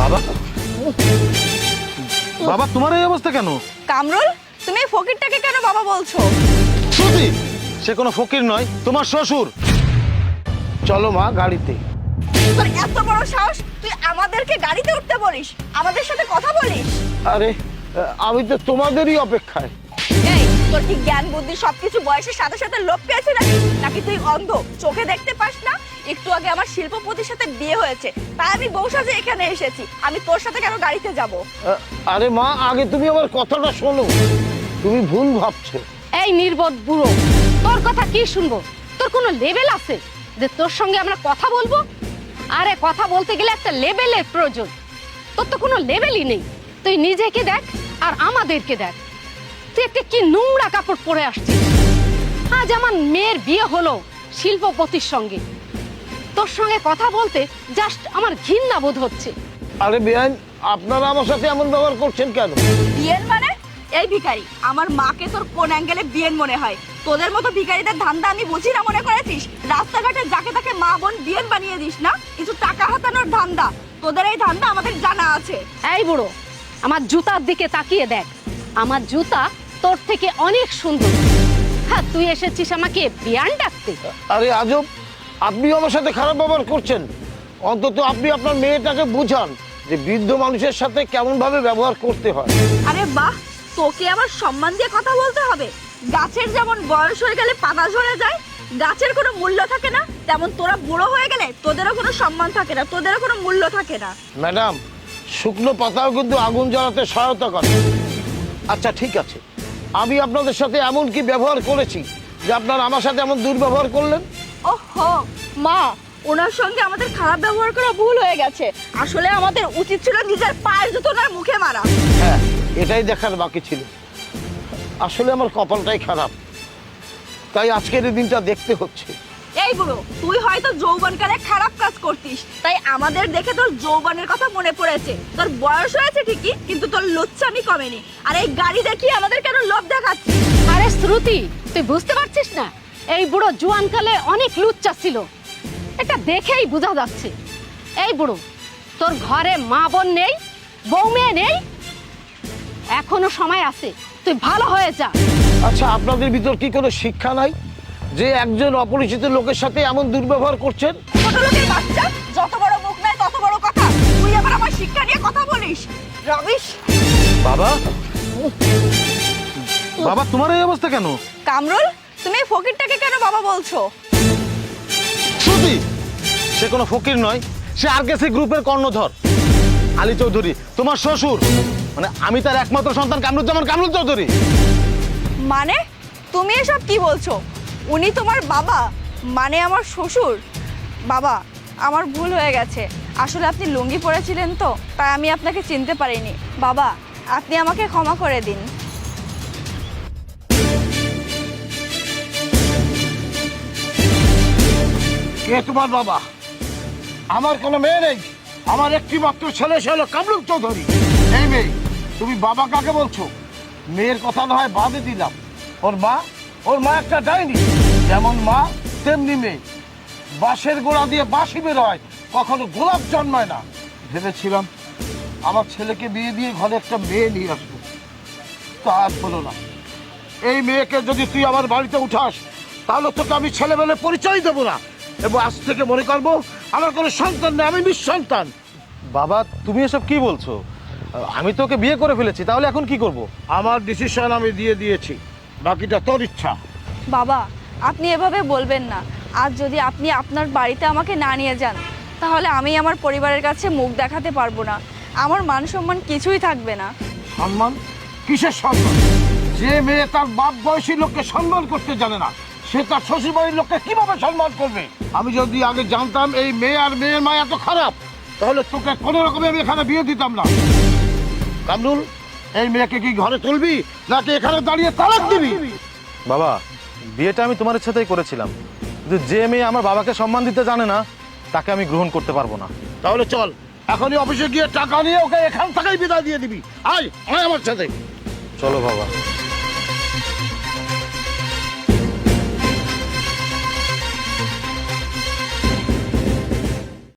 বাবা, বাবা তোমার এই অবস্থা কেন? কামরুল, তুমি এই ফকিরটাকে কেন বাবা বলছো? শ্রুতি, সে কোনো ফকির নয়, তোমার শ্বশুর। চলো মা গাড়িতে। তোর এত বড় সাহস, তুই আমাদেরকে গাড়িতে উঠতে বলিস, আমাদের সাথে কথা বলিস? আরে আমি তো তোমাদেরই অপেক্ষায়। এই, তোর কি জ্ঞান বুদ্ধি সবকিছু বয়সের সাথে সাথে লোপ পেয়েছে নাকি তুই অন্ধ, চোখে দেখতে পাস না? একটু আগে আমার শিল্পপতির সাথে বিয়ে হয়েছে, তাই আমি বউ সাজে এখানে এসেছি। আমি তোর সাথে কেন গাড়িতে যাব? আরে মা, আগে তুমি আমার কথাটা শোনো। তুমি ভুল ভাবছো। এই নির্বোধ বুড়ো, তোর কথা কি শুনবো? তোর কোনো লেভেল আছে যে তোর সঙ্গে আমরা কথা বলবো? আরে কথা বলতে গেলে একটা লেভেলের প্রয়োজন। তোর তো কোনো লেভেলই নেই। তুই নিজেকে দেখ আর আমাদেরকে দেখ। তুই একটা কি নোংরা কাপড় পরে আসছিস। আজ আমার মেয়ের বিয়ে হলো শিল্পপতির সঙ্গে, তোর সঙ্গে কথা বলতে জাস্ট আমার ঘৃণা বোধ হচ্ছে। আরে বেআইন, আপনারা আমার সাথে এমন ব্যবহার করছেন কেন? বিয়েন মানে? এই ভিখারি, আমার মাকে তোর কোন অ্যাঙ্গেলে বিয়েন মনে হয়? তোদের মতো ভিখারিদের ধান্দা আমি বুঝি না মনে করেছিস? রাস্তাঘাটে যাকে তাকে মা বোন বিয়েন বানিয়ে দিস না, কিছু টাকা হাতানোর ধান্দা। তোদের এই ধান্দা আমাদের জানা আছে। এই বুড়ো, আমার জুতার দিকে তাকিয়ে দেখ। আমার জুতা তোর থেকে অনেক সুন্দর। হ্যাঁ, তুই এসেছিস আমাকে বিয়ান ডাকতে? আরে আজব, আপনি আমার সাথে খারাপ ব্যবহার করছেন। অন্তত আপনি আপনার মেয়েটাকে বুঝান যে বৃদ্ধ মানুষের সাথে কেমন ভাবে ব্যবহার করতে হয়। আরে বাহ, তোকে আবার সম্মান দিয়ে কথা বলতে হবে? গাছের যেমন বয়স হয়ে গেলে পাতা ঝরে যায়, গাছের কোনো মূল্য থাকে না, তেমন তোরা বুড়ো হয়ে গেলে তোদেরও কোনো সম্মান থাকে না, তোদেরও কোনো মূল্য থাকে না। ম্যাডাম, শুকনো পাতাও কিন্তু আগুন জ্বালাতে সহায়তা করে। আচ্ছা ঠিক আছে, আমি আপনাদের সাথে এমন কি ব্যবহার করেছি যে আপনারা আমার সাথে এমন দুর্ব্যবহার করলেন? ওহো মা, ওনার সঙ্গে আমাদের খারাপ ব্যবহার করা ভুল হয়ে গেছে। আসলে আমাদের উচিত ছিল নিজের পায়ের জুতো ওনার মুখে মারা। হ্যাঁ, এটাই দেখার বাকি ছিল। আসলে আমার কপালটাই খারাপ, তাই আজকের এই দিনটা দেখতে হচ্ছে। এই বুড়ো, তুই হয়তো যৌবনকালে খারাপ কাজ করতিস, তাই আমাদের দেখে তোর যৌবনের কথা মনে পড়েছে। তোর বয়স হয়েছে ঠিকই, কিন্তু তোর লুচ্চামি কমেনি। আর এই গাড়ি দেখিয়ে আমাদের কেন লোভ দেখাচ্ছিস? আরে শ্রুতি, তুই বুঝতে পারছিস না এই বুড়ো জুয়ানকালে অনেক লুচ্চা ছিল? এটা দেখেই বোঝা যাচ্ছে। এই বুড়ো, তোর ঘরে মা বোন নেই, বউ মেয়ে নেই, এখনো সময় আছে, তুই ভালো হয়ে যা। আচ্ছা, আপনাদের ভিতর কি কোনো শিক্ষা নাই যে একজন অপরিচিত লোকের সাথে এমন দুর্ব্যবহার করছেন? ছোট লোকের বাচ্চা, যত বড় মুখ নাই তত বড় কথা। তুই আবার আমার শিক্ষা নিয়ে কথা বলিস? রবিশ। বাবা, বাবা তোমার এই অবস্থা কেন? কামরুল, তুমি এই ফকিরটাকে কেন বাবা বলছো? শ্রুতি, সে কোনো ফকির নয়, সে আরকেসি গ্রুপের কর্ণধর আলী চৌধুরী, তোমার শ্বশুর। মানে আমি তার একমাত্র সন্তান কামরুজ্জামান কামরুল চৌধুরী। মানে তুমি এসব কি বলছো? উনি তোমার বাবা, মানে আমার শ্বশুর? বাবা, আমার ভুল হয়ে গেছে। আসলে আপনি লুঙ্গি পরেছিলেন তো, তাই আমি আপনাকে চিনতে পারিনি। বাবা, আপনি আমাকে ক্ষমা করে দিন। কে তোমার বাবা? আমার কোনো মেয়ে নেই, আমার একটি মাত্র ছেলে, সে হলো কামরুল চৌধুরী। এই মেয়ে, তুমি বাবা কাকে বলছো? মেয়ের কথা না হয় বাদে দিলাম, ওর মা একটা ডাইনি। যেমন মা তেমনি মেয়ে। বাঁশের গোড়া দিয়ে বাঁশি বের হয়, কখনো গোলাপ জন্মায় না। ভেবেছিলাম আমার ছেলেকে বিয়ে দিয়ে ঘরে একটা মেয়ে নিয়ে আসবো, তা আর হলো না। এই মেয়েকে যদি তুই আমার বাড়িতে উঠাস, তাহলে তোকে আমি ছেলেবেলে পরিচয় দেবো না, এবং আজ থেকে মনে করবো আমার কোনো সন্তান নেই, আমি নিঃসন্তান। বাবা, তুমি এসব কি বলছো? আমি তো ওকে বিয়ে করে ফেলেছি, তাহলে এখন কি করব? আমার ডিসিশন আমি দিয়ে দিয়েছি, বাকিটা তোর ইচ্ছা। বাবা, আপনি এভাবে বলবেন না। আজ যদি আপনি আপনার বাড়িতে আমাকে না নিয়ে যান, তাহলে আমি আমার পরিবারের কাছে মুখ দেখাতে পারবো না। আমার মান সম্মান কিছুই থাকবে না। সম্মান? কিসের সম্মান? যে মেয়ে তার বাপ বয়সী লোককে সম্মান করতে জানে না, সে তার শ্বশুর বাড়ির লোককে কিভাবে সম্মান করবে? আমি যদি আগে জানতাম এই মেয়ে আর মেয়ের মা এত খারাপ, তাহলে তোকে কোনো রকমে আমি এখানে বিয়ে দিতাম না। কামরুল, এই মেয়েকে কি ঘরে তুলবি নাকি এখানে দাঁড়িয়ে তালাক দিবি? বাবা, বিয়েটা আমি তোমার ইচ্ছাতেই করেছিলাম, কিন্তু যে মেয়ে আমার বাবাকে সম্মান দিতে জানে না, তাকে আমি গ্রহণ করতে পারবো না। তাহলে চল, এখনই অফিসে গিয়ে টাকা নিয়ে ওকে এখান থেকেই বিদায় দিয়ে দিবি। আয় আয় আমার সাথে। চলো বাবা।